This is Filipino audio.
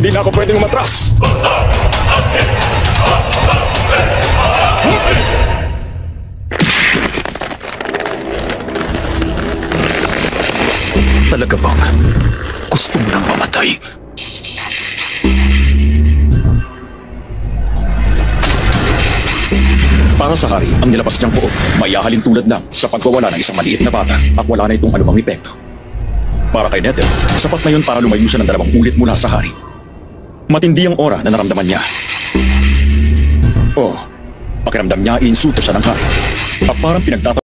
Hindi na ako pwedeng umatras. Talaga bang gusto mo nang mamatay? Para sa hari, ang nilabas niyang poot, maiahalin tulad lang sa pagwawala ng isang maliit na bata at wala na itong anumang epekto. Para kay Nether, sapat na yun para lumayo siya ng 2 ulit mula sa hari. Matindi ang aura na naramdaman niya. Pakiramdam niya iinsulto siya ng hari at parang pinagtatawa